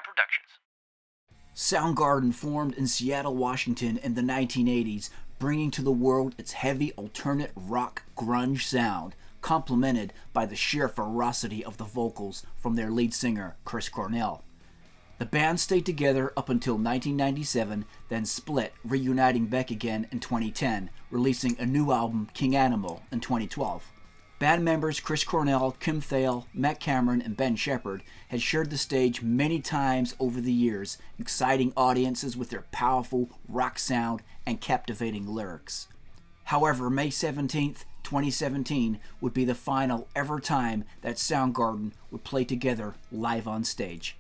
Productions. Soundgarden formed in Seattle, Washington in the 1980s, bringing to the world its heavy alternate rock grunge sound, complemented by the sheer ferocity of the vocals from their lead singer, Chris Cornell. The band stayed together up until 1997, then split, reuniting back again in 2010, releasing a new album, King Animal, in 2012. Band members Chris Cornell, Kim Thale, Matt Cameron, and Ben Shepherd had shared the stage many times over the years, exciting audiences with their powerful rock sound and captivating lyrics. However, May 17th, 2017 would be the final ever time that Soundgarden would play together live on stage.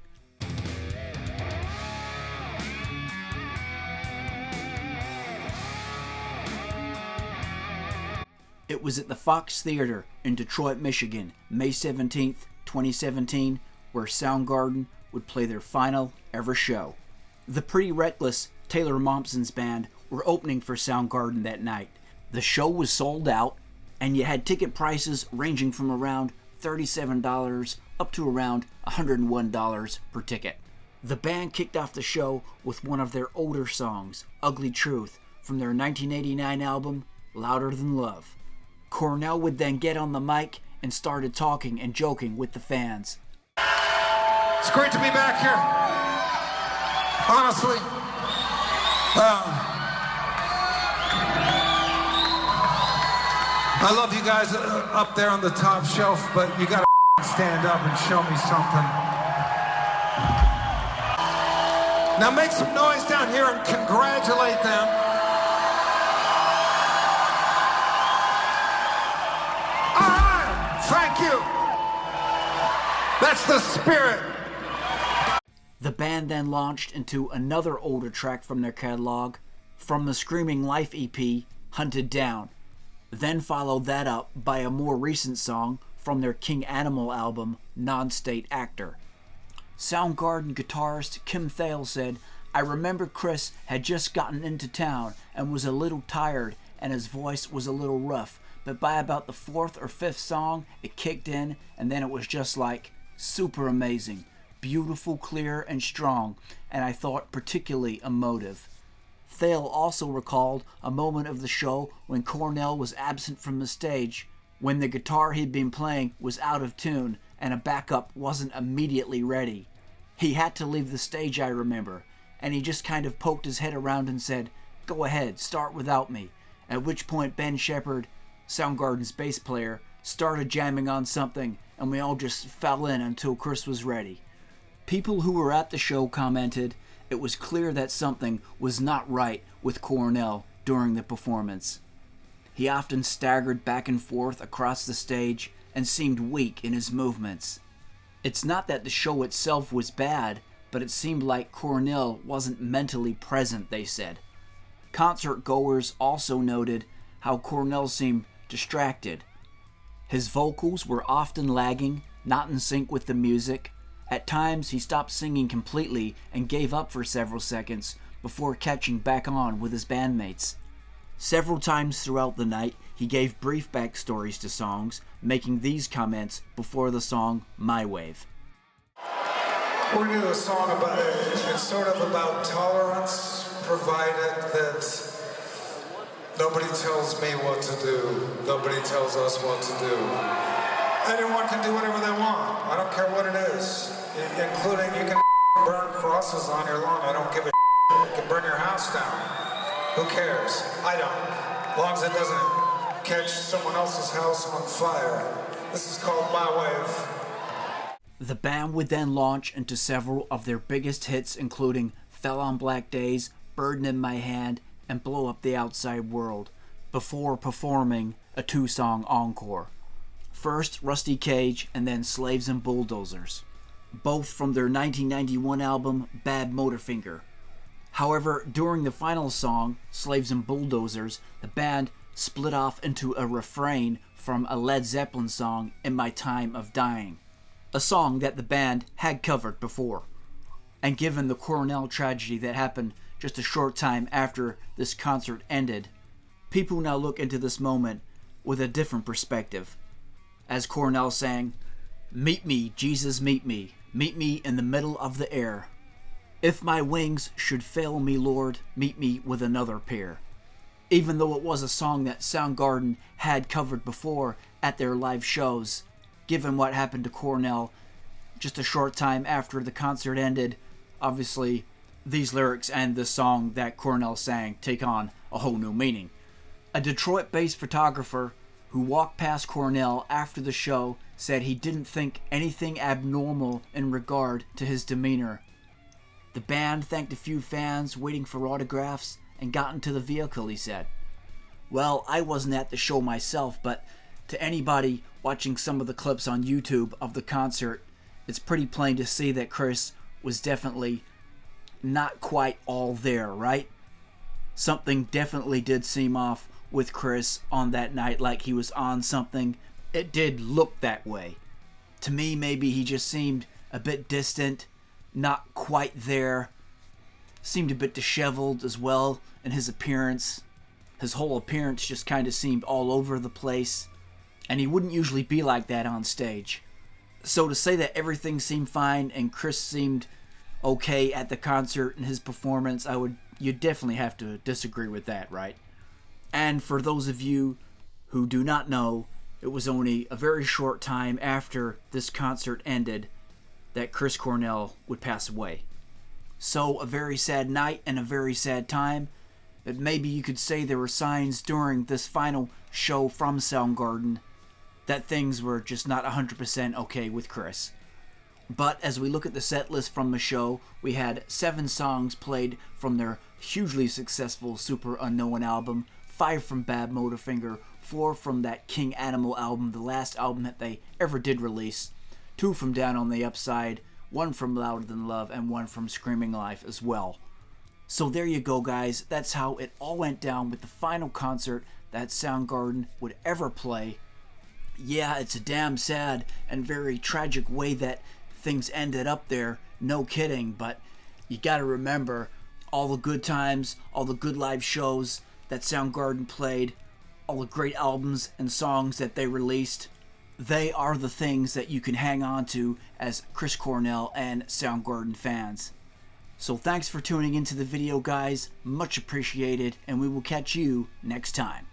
It was at the Fox Theater in Detroit, Michigan, May 17th, 2017, where Soundgarden would play their final ever show. The Pretty Reckless Taylor Momsen's band were opening for Soundgarden that night. The show was sold out, and you had ticket prices ranging from around $37 up to around $101 per ticket. The band kicked off the show with one of their older songs, Ugly Truth, from their 1989 album, Louder Than Love. Cornell would then get on the mic and started talking and joking with the fans. It's great to be back here. Honestly, I love you guys up there on the top shelf, but you gotta stand up and show me something. Now make some noise down here and congratulate them. Thank you. That's the spirit. The band then launched into another older track from their catalog, from the Screaming Life EP, Hunted Down. Then followed that up by a more recent song from their King Animal album, Non-State Actor. Soundgarden guitarist Kim Thale said, "I remember Chris had just gotten into town and was a little tired and his voice was a little rough. But by about the fourth or fifth song, it kicked in, and then it was just like, super amazing, beautiful, clear, and strong, and I thought particularly emotive." Thale also recalled a moment of the show when Cornell was absent from the stage, when the guitar he'd been playing was out of tune, and a backup wasn't immediately ready. He had to leave the stage, I remember, and he just kind of poked his head around and said, "Go ahead, start without me," at which point Ben Shepherd, Soundgarden's bass player, started jamming on something, and we all just fell in until Chris was ready. People who were at the show commented it was clear that something was not right with Cornell during the performance. He often staggered back and forth across the stage and seemed weak in his movements. It's not that the show itself was bad, but it seemed like Cornell wasn't mentally present, they said. Concert goers also noted how Cornell seemed distracted. His vocals were often lagging, not in sync with the music. At times, he stopped singing completely and gave up for several seconds before catching back on with his bandmates. Several times throughout the night, he gave brief backstories to songs, making these comments before the song My Wave. We're going to do a song about it. It's sort of about tolerance, provided that nobody tells me what to do. Nobody tells us what to do. Anyone can do whatever they want. I don't care what it is. Including you can burn crosses on your lawn. I don't give a You can burn your house down. Who cares? I don't. As long as it doesn't catch someone else's house on fire. This is called My Wave. The band would then launch into several of their biggest hits, including Fell on Black Days, Burden in My Hand, and Blow Up the Outside World, before performing a two-song encore. First Rusty Cage and then Slaves and Bulldozers, both from their 1991 album Bad Motorfinger. However, during the final song, Slaves and Bulldozers, the band split off into a refrain from a Led Zeppelin song, In My Time of Dying, a song that the band had covered before. And given the Cornell tragedy that happened just a short time after this concert ended, people now look into this moment with a different perspective. As Cornell sang, Meet me, Jesus, meet me in the middle of the air. If my wings should fail me, Lord, meet me with another pair. Even though it was a song that Soundgarden had covered before at their live shows, given what happened to Cornell just a short time after the concert ended, obviously these lyrics and the song that Cornell sang take on a whole new meaning. A Detroit-based photographer who walked past Cornell after the show said he didn't think anything abnormal in regard to his demeanor. The band thanked a few fans waiting for autographs and got into the vehicle, he said. Well, I wasn't at the show myself, but to anybody watching some of the clips on YouTube of the concert, it's pretty plain to see that Chris was definitely not quite all there, right? Something definitely did seem off with Chris on that night, like he was on something. It did look that way. To me, maybe he just seemed a bit distant, not quite there. Seemed a bit disheveled as well in his appearance. His whole appearance just kind of seemed all over the place. And he wouldn't usually be like that on stage. So to say that everything seemed fine and Chris seemed okay at the concert and his performance, you'd definitely have to disagree with that, right? And for those of you who do not know, it was only a very short time after this concert ended that Chris Cornell would pass away. So a very sad night and a very sad time, but maybe you could say there were signs during this final show from Soundgarden that things were just not 100% okay with Chris. But as we look at the set list from the show, we had 7 songs played from their hugely successful Super Unknown album, 5 from Bad Motorfinger, 4 from that King Animal album, the last album that they ever did release, 2 from Down on the Upside, 1 from Louder Than Love, and 1 from Screaming Life as well. So there you go, guys. That's how it all went down with the final concert that Soundgarden would ever play. Yeah, it's a damn sad and very tragic way that things ended up there, no kidding, but you gotta remember all the good times, all the good live shows that Soundgarden played, all the great albums and songs that they released. They are the things that you can hang on to as Chris Cornell and Soundgarden fans. So thanks for tuning into the video, guys. Much appreciated, and we will catch you next time.